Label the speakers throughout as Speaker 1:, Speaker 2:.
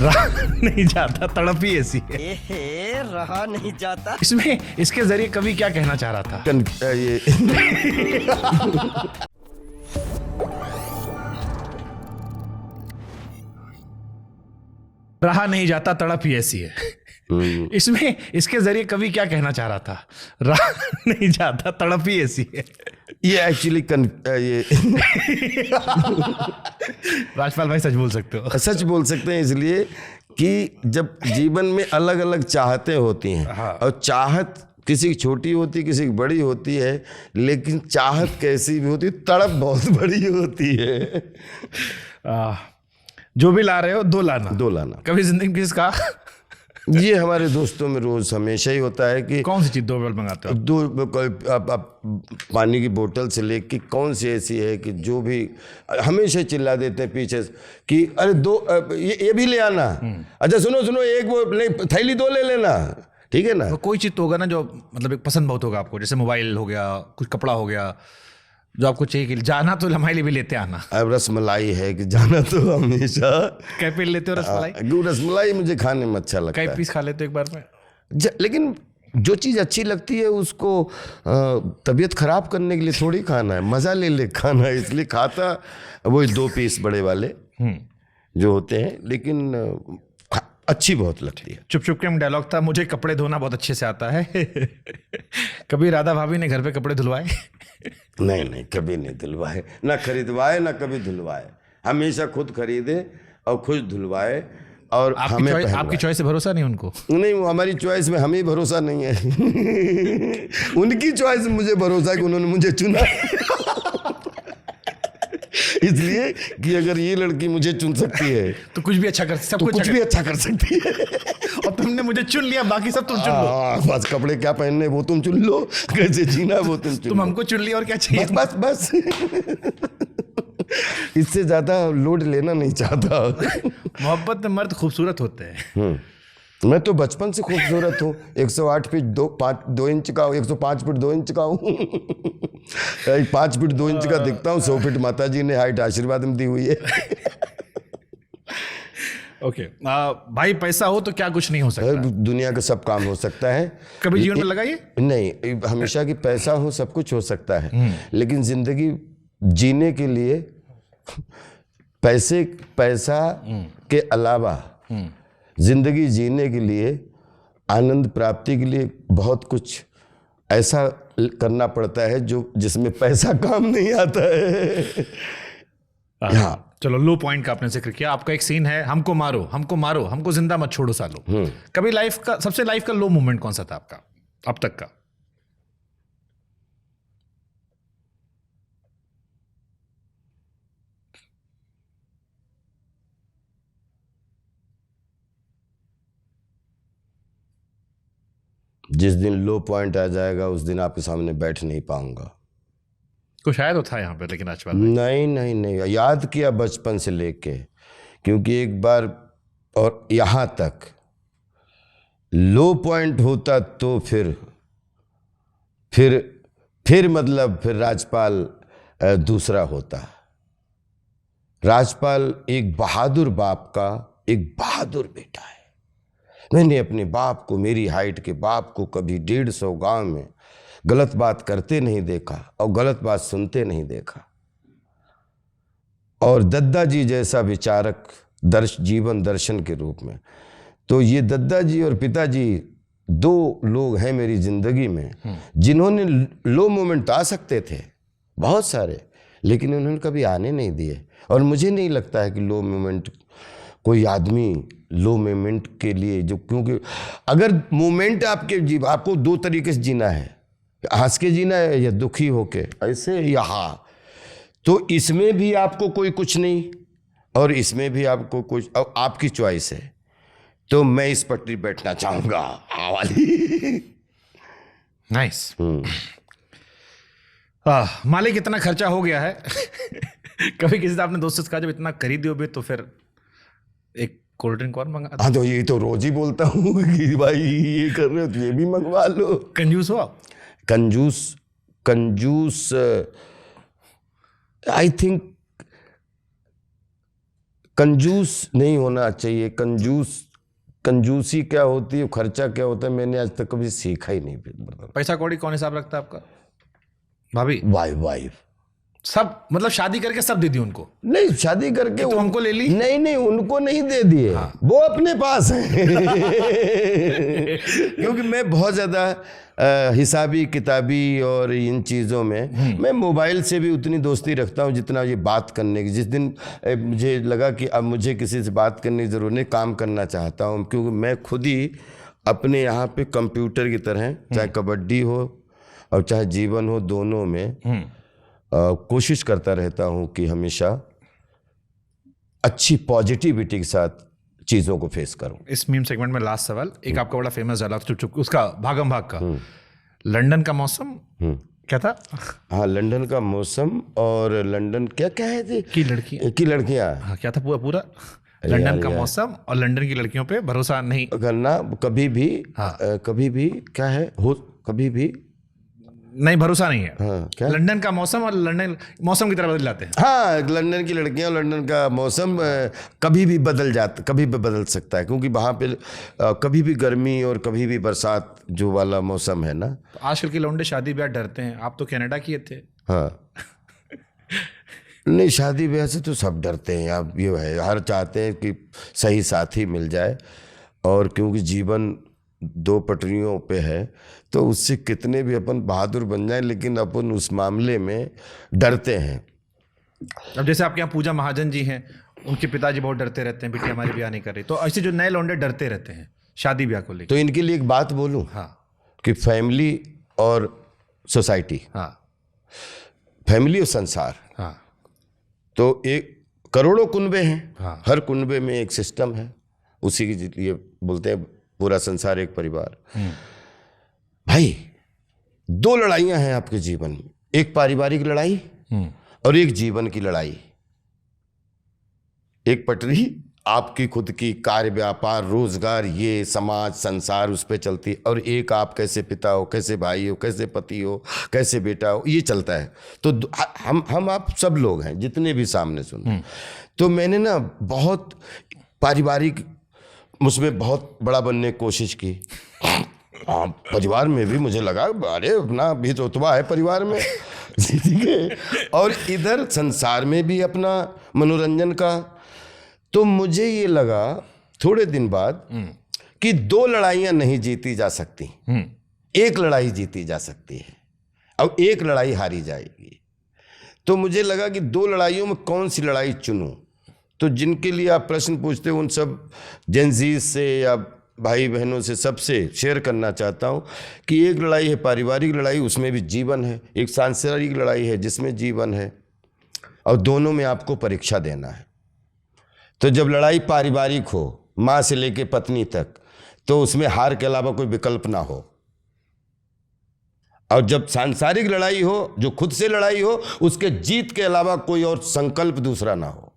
Speaker 1: रहा नहीं जाता, तड़प ही ऐसी है।
Speaker 2: एहे, रहा नहीं जाता।
Speaker 1: इसमें इसके जरिए कवि क्या कहना चाह रहा था?
Speaker 3: ये
Speaker 1: रहा नहीं जाता, तड़प ही ऐसी है। इसमें इसके जरिए कवि क्या कहना चाह रहा था? रहा नहीं जाता, तड़प ही ऐसी है।
Speaker 3: ये एक्चुअली ये
Speaker 1: राजपाल भाई सच बोल सकते हो।
Speaker 3: सच बोल सकते हैं इसलिए कि जब जीवन में अलग अलग चाहतें होती हैं,
Speaker 1: हाँ।
Speaker 3: और चाहत किसी की छोटी होती है, किसी की बड़ी होती है, लेकिन चाहत कैसी भी होती है, तड़प बहुत बड़ी होती है।
Speaker 1: जो भी ला रहे हो दो लाना। कभी जिंदगी में किसका?
Speaker 3: ये हमारे दोस्तों में रोज हमेशा ही होता है कि
Speaker 1: कौन सी चीज दो बार मंगाते हो?
Speaker 3: आप पानी की बोतल से लेके कौन सी ऐसी है कि जो भी हमेशा चिल्ला देते हैं पीछे से कि अरे दो ये भी ले आना। अच्छा सुनो एक वो नहीं, थैली दो ले लेना, ठीक है ना।
Speaker 1: तो कोई चीज तो होगा ना जो मतलब एक पसंद बहुत होगा आपको, जैसे मोबाइल हो गया, कुछ कपड़ा हो गया, जो आपको चाहिए कि जाना तो लम्हाई भी लेते आना।
Speaker 3: अब रसमलाई है कि जाना तो हमेशा।
Speaker 1: कै पीस लेते हो रसमलाई?
Speaker 3: रसमलाई मुझे खाने में अच्छा लगता
Speaker 1: कै
Speaker 3: है।
Speaker 1: पीस खा लेते हो एक बार में?
Speaker 3: लेकिन जो चीज़ अच्छी लगती है उसको तबीयत खराब करने के लिए थोड़ी खाना है, मज़ा ले खाना है, इसलिए खाता वो 2 पीस बड़े वाले जो होते हैं, लेकिन अच्छी बहुत लगती है।
Speaker 1: चुप चुप के में डायलॉग था, मुझे कपड़े धोना बहुत अच्छे से आता है। कभी राधा भाभी ने घर पे कपड़े धुलवाए?
Speaker 3: नहीं कभी नहीं धुलवाए, ना खरीदवाए ना कभी धुलवाए। हमेशा खुद खरीदे और खुद धुलवाए और हमें
Speaker 1: आपकी चॉइस से भरोसा नहीं उनको?
Speaker 3: नहीं, वो हमारी चॉइस में हमें भरोसा नहीं है। उनकी चॉइस में मुझे भरोसा है कि उन्होंने मुझे चुना। इसलिए कि अगर ये लड़की मुझे चुन सकती है
Speaker 1: तो कुछ भी अच्छा कर, सब
Speaker 3: तो कुछ भी अच्छा कर सकती है।
Speaker 1: और तुमने मुझे चुन लिया, बाकी सब तुम चुन लो।
Speaker 3: बस कपड़े क्या पहनने वो तुम चुन लो, कैसे जीना वो तुम चुन लो।
Speaker 1: तुम हमको चुन लिया और क्या चाहिए?
Speaker 3: बस इससे ज्यादा लोड लेना नहीं चाहता।
Speaker 1: मोहब्बत में मर्द खूबसूरत होते हैं।
Speaker 3: मैं तो बचपन से खूबसूरत हूँ। 108 फीट 2 इंच का हूँ, 105 फीट 2 इंच का हूँ। 5 फीट 2 इंच का दिखता हूँ। 100 फीट माता जी ने हाइट आशीर्वाद में दी हुई है।
Speaker 1: ओके भाई, पैसा हो तो क्या कुछ नहीं हो सकता?
Speaker 3: दुनिया का सब काम हो सकता है।
Speaker 1: कभी जीवन में लगा ये?
Speaker 3: नहीं, हमेशा कि पैसा हो सब कुछ हो सकता है, लेकिन जिंदगी जीने के लिए पैसा के अलावा जिंदगी जीने के लिए, आनंद प्राप्ति के लिए बहुत कुछ ऐसा करना पड़ता है जिसमें पैसा काम नहीं आता है। हाँ,
Speaker 1: चलो लो पॉइंट का आपने जिक्र किया। आपका एक सीन है, हमको मारो हमको जिंदा मत छोड़ो सालो। कभी सबसे लाइफ का लो मोमेंट कौन सा था आपका अब तक का?
Speaker 3: जिस दिन लो पॉइंट आ जाएगा उस दिन आपके सामने बैठ नहीं पाऊंगा।
Speaker 1: कुछ शायद था यहाँ पे, लेकिन आज
Speaker 3: नहीं, याद किया बचपन से लेके, क्योंकि एक बार और यहाँ तक लो पॉइंट होता तो फिर मतलब फिर राजपाल दूसरा होता। राजपाल एक बहादुर बाप का एक बहादुर बेटा है। मैंने अपने बाप को, मेरी हाइट के बाप को कभी 150 गांव में गलत बात करते नहीं देखा और गलत बात सुनते नहीं देखा। और दद्दा जी जैसा विचारक जीवन दर्शन के रूप में, तो ये दद्दा जी और पिताजी 2 लोग हैं मेरी जिंदगी में जिन्होंने लो मोमेंट आ सकते थे बहुत सारे, लेकिन उन्होंने कभी आने नहीं दिए। और मुझे नहीं लगता है कि लो मोमेंट कोई आदमी लो मोमेंट के लिए क्योंकि अगर मोमेंट आपको 2 तरीके से जीना है, हंस के जीना है या दुखी होके, ऐसे यहाँ तो इसमें भी आपको कोई कुछ नहीं और इसमें भी आपको कुछ, और आपकी चॉइस है। तो मैं इस पटरी बैठना चाहूंगा, वाली।
Speaker 1: नाइस। मालिक इतना खर्चा हो गया है। कभी किसी से आपने दोस्त से कहा जब इतना खरीदोगे तो फिर एक कोल्ड ड्रिंक और मंगा?
Speaker 3: हाँ, तो ये तो रोज ही बोलता हूँ कि भाई ये कर रहे हो तो ये भी मंगवा लो।
Speaker 1: कंजूस हो आप?
Speaker 3: कंजूस आई थिंक कंजूस नहीं होना चाहिए। कंजूसी क्या होती है, खर्चा क्या होता है, मैंने आज तक कभी सीखा ही नहीं।
Speaker 1: पैसा कौड़ी कौन हिसाब रखता है आपका? भाभी?
Speaker 3: वाइफ
Speaker 1: सब, मतलब शादी करके सब दे दी उनको?
Speaker 3: नहीं, शादी करके
Speaker 1: तो हमको ले ली?
Speaker 3: नहीं, उनको नहीं दे दिए। हाँ। वो अपने पास है। क्योंकि मैं बहुत ज्यादा हिसाबी किताबी और इन चीज़ों में, मैं मोबाइल से भी उतनी दोस्ती रखता हूँ जितना ये बात करने की। जिस दिन मुझे लगा कि अब मुझे किसी से बात करने की ज़रूरत नहीं, काम करना चाहता हूँ, क्योंकि मैं खुद ही अपने यहाँ पे कंप्यूटर की तरह, चाहे कबड्डी हो और चाहे जीवन हो, दोनों में कोशिश करता रहता हूँ कि हमेशा अच्छी पॉजिटिविटी के साथ चीज़ों को फेस करूं।
Speaker 1: इस मीम सेगमेंट में लास्ट सवाल, एक आपका बड़ा फेमस डायलॉग चुप चुप उसका भागम भाग का, लंदन का मौसम क्या था?
Speaker 3: हाँ, लंदन का मौसम और लंदन क्या है थी
Speaker 1: की
Speaker 3: लड़कियां।
Speaker 1: हाँ, क्या था पूरा लंदन का मौसम और लंदन की लड़कियों पे भरोसा नहीं
Speaker 3: करना कभी भी।
Speaker 1: हाँ।
Speaker 3: कभी भी क्या है, हो कभी भी
Speaker 1: नहीं, भरोसा नहीं है।
Speaker 3: हाँ, क्या?
Speaker 1: लंदन का मौसम और लंदन मौसम की तरह बदल जाते हैं।
Speaker 3: हाँ, लंदन की लड़कियां और लंदन का मौसम कभी भी बदल सकता है, क्योंकि वहाँ पे कभी भी गर्मी और कभी भी बरसात जो वाला मौसम है ना।
Speaker 1: तो आजकल के लौंडे शादी ब्याह डरते हैं, आप तो कनाडा किए थे।
Speaker 3: हाँ। नहीं, शादी ब्याह से तो सब डरते हैं। आप ये है, हर चाहते हैं कि सही साथी मिल जाए, और क्योंकि जीवन दो पटरियों पे है, तो उससे कितने भी अपन बहादुर बन जाएं, लेकिन अपन उस मामले में डरते हैं।
Speaker 1: अब जैसे आपके यहाँ पूजा महाजन जी हैं, उनके पिताजी बहुत डरते रहते हैं, बेटी हमारी ब्याह नहीं कर रही। तो ऐसे जो नए लौंडे डरते रहते हैं शादी ब्याह को लेकर,
Speaker 3: तो इनके लिए एक बात बोलूं।
Speaker 1: हाँ।
Speaker 3: कि फैमिली और सोसाइटी,
Speaker 1: हाँ,
Speaker 3: फैमिली और संसार,
Speaker 1: हाँ,
Speaker 3: तो एक करोड़ों कुनबे हैं।
Speaker 1: हाँ।
Speaker 3: हर कुनबे में एक सिस्टम है, उसी के लिए बोलते हैं पूरा संसार एक परिवार। भाई, दो लड़ाइयां हैं आपके जीवन में, एक पारिवारिक लड़ाई और एक जीवन की लड़ाई। एक पटरी आपकी खुद की कार्य व्यापार रोजगार, ये समाज संसार, उस पे चलती है, और एक आप कैसे पिता हो, कैसे भाई हो, कैसे पति हो, कैसे बेटा हो, ये चलता है। तो हम आप सब लोग हैं जितने भी सामने सुन। तो मैंने ना बहुत पारिवारिक, मुझमें बहुत बड़ा बनने की कोशिश की। हाँ, परिवार में भी मुझे लगा अरे अपना भी तो रुतबा है परिवार में। ठीक है, और इधर संसार में भी अपना मनोरंजन का। तो मुझे ये लगा थोड़े दिन बाद कि दो लड़ाइयां नहीं जीती जा सकती, एक लड़ाई जीती जा सकती है, और एक लड़ाई हारी जाएगी। तो मुझे लगा कि दो लड़ाइयों में कौन सी लड़ाई चुनूं। तो जिनके लिए आप प्रश्न पूछते हो, उन सब जेनजीज से या भाई बहनों से सबसे शेयर करना चाहता हूं कि एक लड़ाई है पारिवारिक लड़ाई, उसमें भी जीवन है। एक सांसारिक लड़ाई है जिसमें जीवन है, और दोनों में आपको परीक्षा देना है। तो जब लड़ाई पारिवारिक हो, माँ से लेके पत्नी तक, तो उसमें हार के अलावा कोई विकल्प ना हो। और जब सांसारिक लड़ाई हो, जो खुद से लड़ाई हो, उसके जीत के अलावा कोई और संकल्प दूसरा ना हो।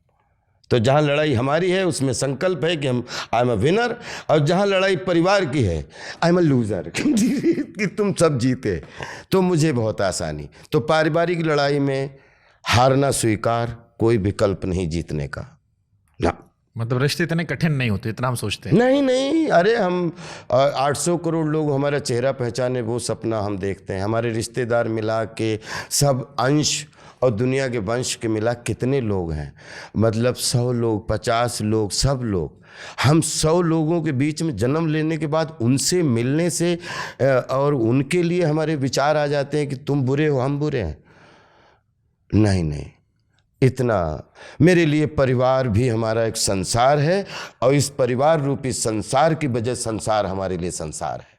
Speaker 3: तो जहाँ लड़ाई हमारी है उसमें संकल्प है कि हम आई एम अ विनर, और जहाँ लड़ाई परिवार की है आई एम अ लूजर कि तुम सब जीते। तो मुझे बहुत आसानी। तो पारिवारिक लड़ाई में हारना स्वीकार, कोई विकल्प नहीं जीतने का ना।
Speaker 1: मतलब रिश्ते इतने कठिन नहीं होते इतना हम सोचते हैं।
Speaker 3: नहीं, अरे हम 800 करोड़ लोग हमारा चेहरा पहचाने वो सपना हम देखते हैं। हमारे रिश्तेदार मिला के सब अंश और दुनिया के वंश के मिला कितने लोग हैं, मतलब 100 लोग, 50 लोग, सब लोग। हम 100 लोगों के बीच में जन्म लेने के बाद उनसे मिलने से और उनके लिए हमारे विचार आ जाते हैं कि तुम बुरे हो, हम बुरे हैं। नहीं, इतना मेरे लिए परिवार भी हमारा एक संसार है, और इस परिवार रूपी संसार की वजह संसार हमारे लिए संसार है।